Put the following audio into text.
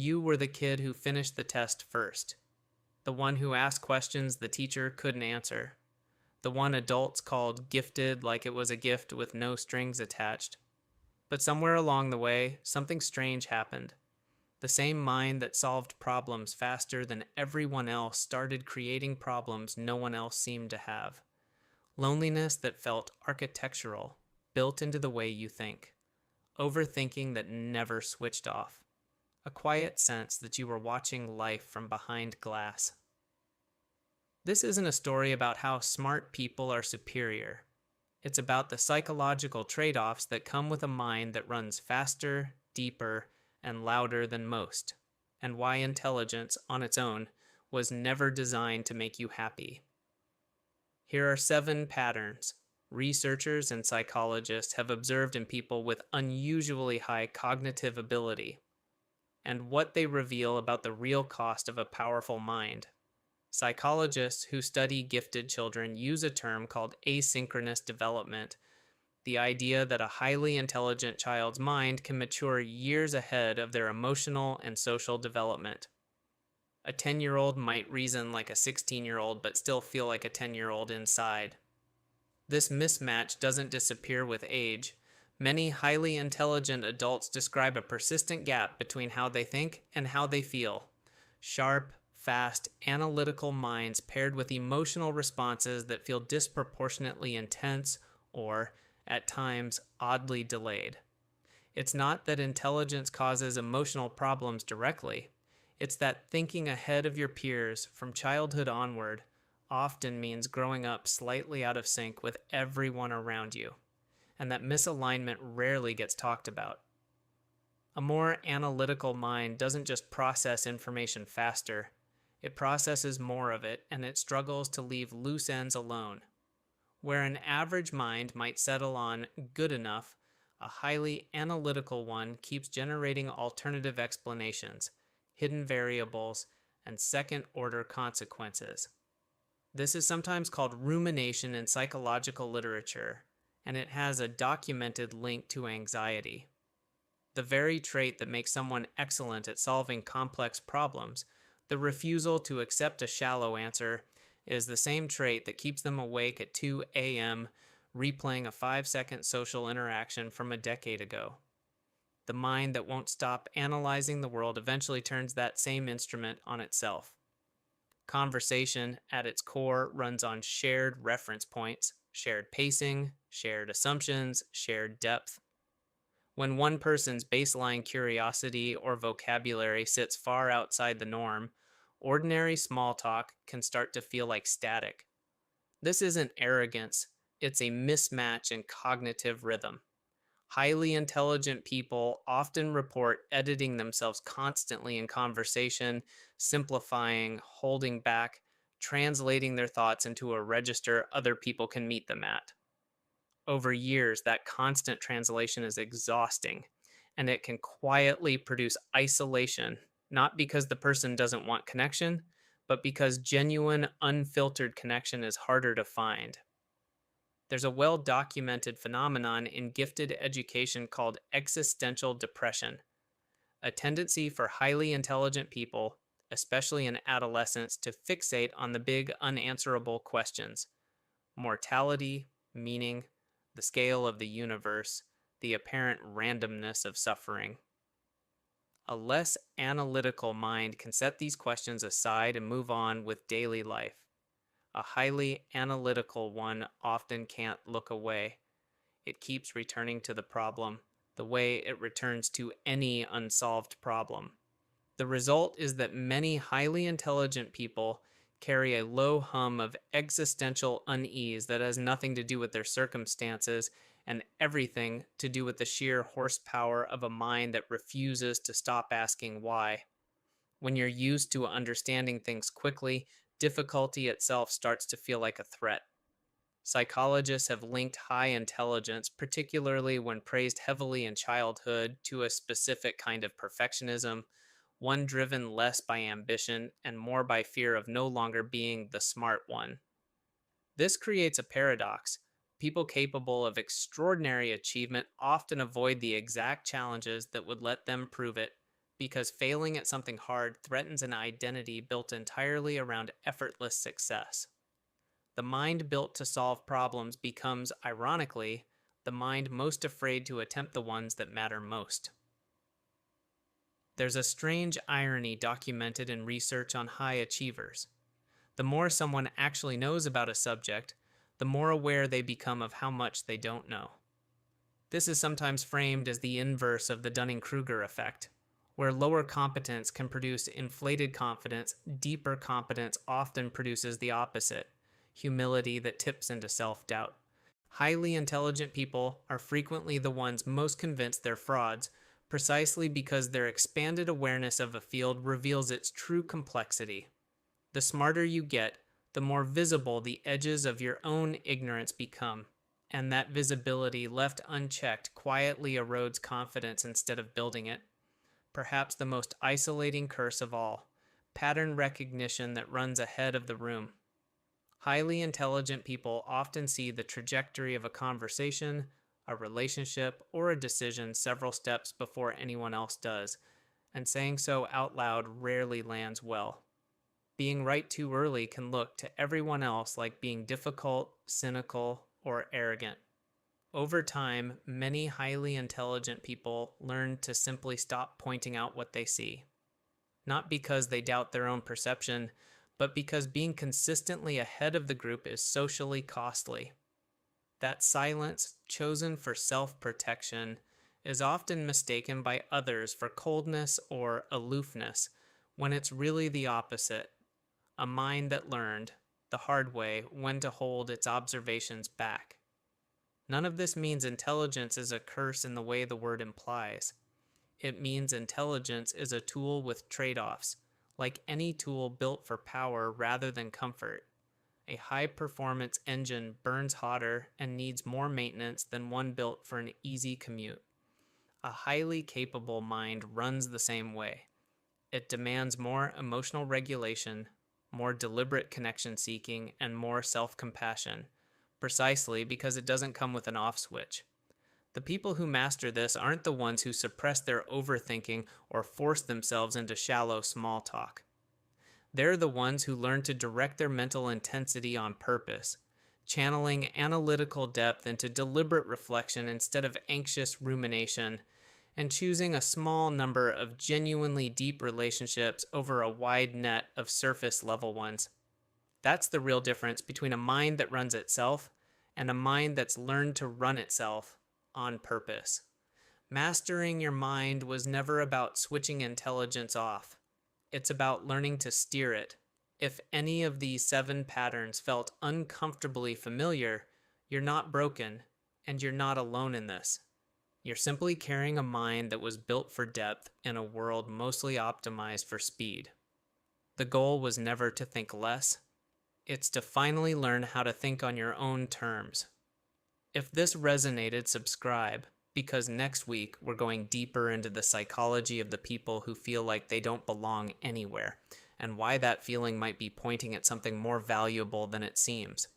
You were the kid who finished the test first, the one who asked questions the teacher couldn't answer, the one adults called gifted like it was a gift with no strings attached. But somewhere along the way, something strange happened. The same mind that solved problems faster than everyone else started creating problems no one else seemed to have. Loneliness that felt architectural, built into the way you think. Overthinking that never switched off. A quiet sense that you were watching life from behind glass. This isn't a story about how smart people are superior. It's about the psychological trade offs that come with a mind that runs faster, deeper, and louder than most, and why intelligence, on its own, was never designed to make you happy. Here are 7 patterns researchers and psychologists have observed in people with unusually high cognitive ability, and what they reveal about the real cost of a powerful mind. Psychologists who study gifted children use a term called asynchronous development, the idea that a highly intelligent child's mind can mature years ahead of their emotional and social development. A 10-year-old might reason like a 16-year-old but still feel like a 10-year-old inside. This mismatch doesn't disappear with age. Many highly intelligent adults describe a persistent gap between how they think and how they feel. Sharp, fast, analytical minds paired with emotional responses that feel disproportionately intense or, at times, oddly delayed. It's not that intelligence causes emotional problems directly. It's that thinking ahead of your peers from childhood onward often means growing up slightly out of sync with everyone around you, and that misalignment rarely gets talked about. A more analytical mind doesn't just process information faster, it processes more of it, and it struggles to leave loose ends alone. Where an average mind might settle on good enough, a highly analytical one keeps generating alternative explanations, hidden variables, and second order consequences. This is sometimes called rumination in psychological literature, and it has a documented link to anxiety. The very trait that makes someone excellent at solving complex problems, the refusal to accept a shallow answer, is the same trait that keeps them awake at 2 a.m., replaying a 5-second social interaction from a decade ago. The mind that won't stop analyzing the world eventually turns that same instrument on itself. Conversation, at its core, runs on shared reference points, shared pacing, shared assumptions, shared depth. When one person's baseline curiosity or vocabulary sits far outside the norm, ordinary small talk can start to feel like static. This isn't arrogance, it's a mismatch in cognitive rhythm. Highly intelligent people often report editing themselves constantly in conversation, simplifying, holding back, translating their thoughts into a register other people can meet them at. Over years, that constant translation is exhausting, and it can quietly produce isolation, not because the person doesn't want connection, but because genuine, unfiltered connection is harder to find. There's a well documented phenomenon in gifted education called existential depression, a tendency for highly intelligent people, especially in adolescence, to fixate on the big unanswerable questions: mortality, meaning, the scale of the universe, the apparent randomness of suffering. A less analytical mind can set these questions aside and move on with daily life. A highly analytical one often can't look away. It keeps returning to the problem, the way it returns to any unsolved problem. The result is that many highly intelligent people carry a low hum of existential unease that has nothing to do with their circumstances and everything to do with the sheer horsepower of a mind that refuses to stop asking why. When you're used to understanding things quickly, difficulty itself starts to feel like a threat. Psychologists have linked high intelligence, particularly when praised heavily in childhood, to a specific kind of perfectionism, one driven less by ambition and more by fear of no longer being the smart one. This creates a paradox. People capable of extraordinary achievement often avoid the exact challenges that would let them prove it, because failing at something hard threatens an identity built entirely around effortless success. The mind built to solve problems becomes, ironically, the mind most afraid to attempt the ones that matter most. There's a strange irony documented in research on high achievers. The more someone actually knows about a subject, the more aware they become of how much they don't know. This is sometimes framed as the inverse of the Dunning-Kruger effect, where lower competence can produce inflated confidence. Deeper competence often produces the opposite, humility that tips into self-doubt. Highly intelligent people are frequently the ones most convinced they're frauds, precisely because their expanded awareness of a field reveals its true complexity. The smarter you get, the more visible the edges of your own ignorance become, and that visibility left unchecked quietly erodes confidence instead of building it. Perhaps the most isolating curse of all, pattern recognition that runs ahead of the room. Highly intelligent people often see the trajectory of a conversation, a relationship, or a decision several steps before anyone else does, and saying so out loud rarely lands well. Being right too early can look to everyone else like being difficult, cynical, or arrogant. Over time, many highly intelligent people learn to simply stop pointing out what they see. Not because they doubt their own perception, but because being consistently ahead of the group is socially costly. That silence, chosen for self-protection, is often mistaken by others for coldness or aloofness, when it's really the opposite. A mind that learned, the hard way, when to hold its observations back. None of this means intelligence is a curse in the way the word implies. It means intelligence is a tool with trade-offs, like any tool built for power rather than comfort. A high-performance engine burns hotter and needs more maintenance than one built for an easy commute. A highly capable mind runs the same way. It demands more emotional regulation, more deliberate connection seeking, and more self-compassion, precisely because it doesn't come with an off switch. The people who master this aren't the ones who suppress their overthinking or force themselves into shallow small talk. They're the ones who learn to direct their mental intensity on purpose, channeling analytical depth into deliberate reflection instead of anxious rumination, and choosing a small number of genuinely deep relationships over a wide net of surface level ones. That's the real difference between a mind that runs itself and a mind that's learned to run itself on purpose. Mastering your mind was never about switching intelligence off. It's about learning to steer it. If any of these 7 patterns felt uncomfortably familiar, you're not broken, and you're not alone in this. You're simply carrying a mind that was built for depth in a world mostly optimized for speed. The goal was never to think less. It's to finally learn how to think on your own terms. If this resonated, subscribe, because next week we're going deeper into the psychology of the people who feel like they don't belong anywhere, and why that feeling might be pointing at something more valuable than it seems.